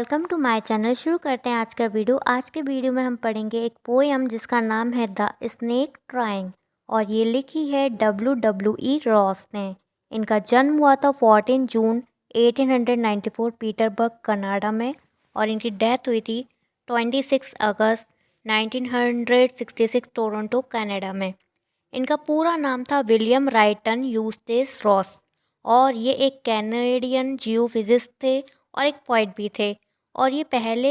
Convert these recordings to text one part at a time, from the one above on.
Welcome to my channel. शुरू करते हैं आज का वीडियो। आज के वीडियो में हम पढ़ेंगे एक पोएम जिसका नाम है द स्नेक ट्राइंग और ये लिखी है W. रॉस ने। इनका जन्म हुआ था 14 जून 1894 पीटरबर्ग कनाडा में और इनकी डेथ हुई थी 26 अगस्त 1966 टोरंटो कनाडा में। इनका पूरा नाम था विलियम राइटन यूस्टेस रॉस और ये एक कैनेडियन जियोफिजिस्ट थे और एक पोइट भी थे। और ये पहले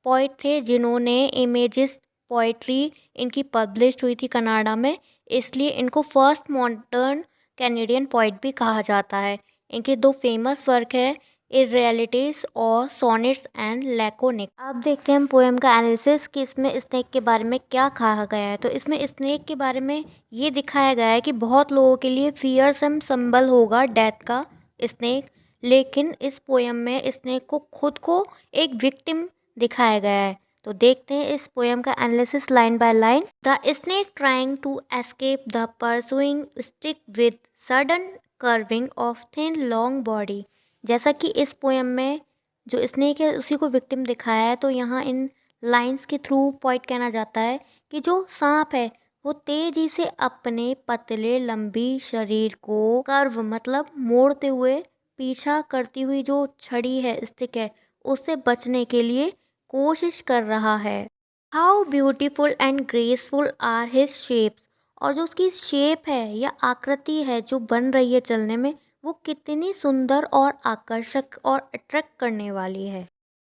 पोइट थे जिन्होंने इमेजिस्ट पोइट्री इनकी पब्लिश्ड हुई थी कनाडा में, इसलिए इनको फर्स्ट मॉडर्न कैनेडियन पोइट भी कहा जाता है। इनके दो फेमस वर्क है इररेलिटीज और सोनेट्स एंड लैकोनिक। अब देखते हैं हम पोएम का एनालिसिस कि इसमें स्नेक के बारे में क्या कहा गया है। तो इसमें स्नेक के बारे में ये दिखाया गया है कि बहुत लोगों के लिए फियरसम सिंबल होगा डेथ का स्नेक, लेकिन इस पोएम में स्नेक को खुद को एक विक्टिम दिखाया गया है। तो देखते हैं इस पोएम का analysis line by line. The snake trying to escape the pursuing stick with sudden curving of thin long body. जैसा कि इस पोएम में जो स्नेक है उसी को विक्टिम दिखाया है, तो यहाँ इन लाइंस के थ्रू पॉइंट कहना जाता है कि जो सांप है वो तेजी से अपने पतले लंबी शरीर को कर्व मतलब मोड़ते हुए पीछा करती हुई जो छड़ी है स्टिक है उससे बचने के लिए कोशिश कर रहा है। How beautiful and graceful are his shapes. और जो उसकी शेप है या आकृति है जो बन रही है चलने में, वो कितनी सुंदर और आकर्षक और अट्रैक्ट करने वाली है।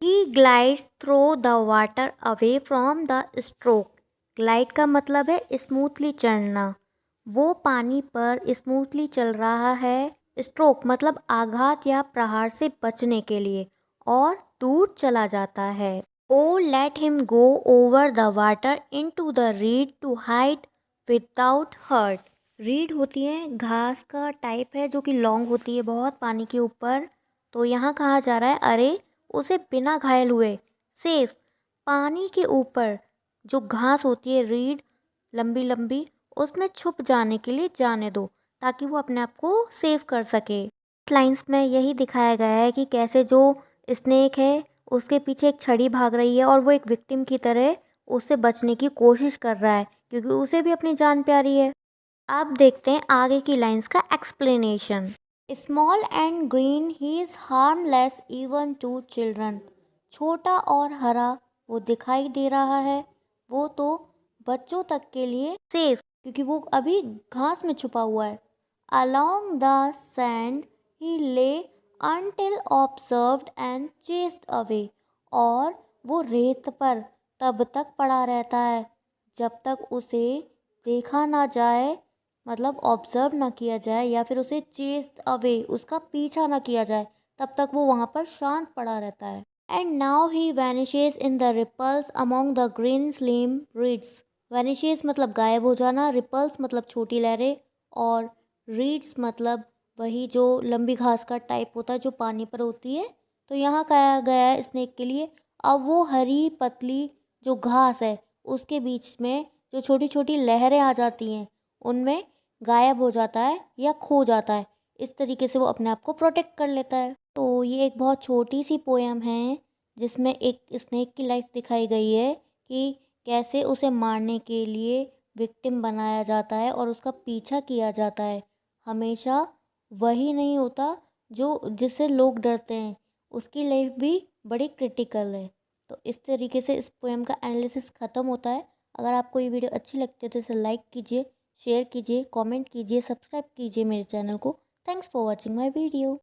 He glides through the water away from the stroke. Glide का मतलब है स्मूथली चलना। वो पानी पर स्मूथली चल रहा है। स्ट्रोक मतलब आघात या प्रहार से बचने के लिए और दूर चला जाता है। Oh let him go over the water into the reed to hide without hurt. Reed होती है घास का टाइप है जो कि लॉन्ग होती है बहुत पानी के ऊपर। तो यहाँ कहा जा रहा है अरे उसे बिना घायल हुए सेफ पानी के ऊपर जो घास होती है रीड लंबी लंबी उसमें छुप जाने के लिए जाने दो ताकि वो अपने आप को सेव कर सके। लाइंस में यही दिखाया गया है कि कैसे जो स्नेक है उसके पीछे एक छड़ी भाग रही है और वो एक विक्टिम की तरह उससे बचने की कोशिश कर रहा है क्योंकि उसे भी अपनी जान प्यारी है। अब देखते हैं आगे की लाइंस का explanation. Small and green he is harmless even to children. छोटा और हरा वो दिखाई दे रहा है, वो तो बच्चों तक के लिए सेफ क्योंकि वो अभी घास में छुपा हुआ है। अलोंग द सैंड ही ले until observed and chased away। और वो रेत पर तब तक पड़ा रहता है जब तक उसे देखा ना जाए, मतलब ऑब्जर्व ना किया जाए या फिर उसे चेस्ड अवे उसका पीछा ना किया जाए, तब तक वो वहाँ पर शांत पड़ा रहता है। And now he vanishes in the ripples among the green slim reeds. Vanishes मतलब गायब हो जाना, रिपल्स मतलब छोटी लहरें और रीड्स मतलब वही जो लंबी घास का टाइप होता है जो पानी पर होती है। तो यहाँ कहा गया है स्नेक के लिए अब वो हरी पतली जो घास है उसके बीच में जो छोटी छोटी लहरें आ जाती हैं उनमें गायब हो जाता है या खो जाता है। इस तरीके से वो अपने आप को प्रोटेक्ट कर लेता है। तो ये एक बहुत छोटी सी पोएम है जिसमें एक स्नेक की लाइफ दिखाई गई है कि कैसे उसे मारने के लिए विक्टिम बनाया जाता है और उसका पीछा किया जाता है। हमेशा वही नहीं होता जो जिससे लोग डरते हैं, उसकी लाइफ भी बड़ी क्रिटिकल है। तो इस तरीके से इस पोएम का एनालिसिस ख़त्म होता है। अगर आपको ये वीडियो अच्छी लगती है तो इसे लाइक कीजिए, शेयर कीजिए, कमेंट कीजिए, सब्सक्राइब कीजिए मेरे चैनल को। Thanks for watching my video.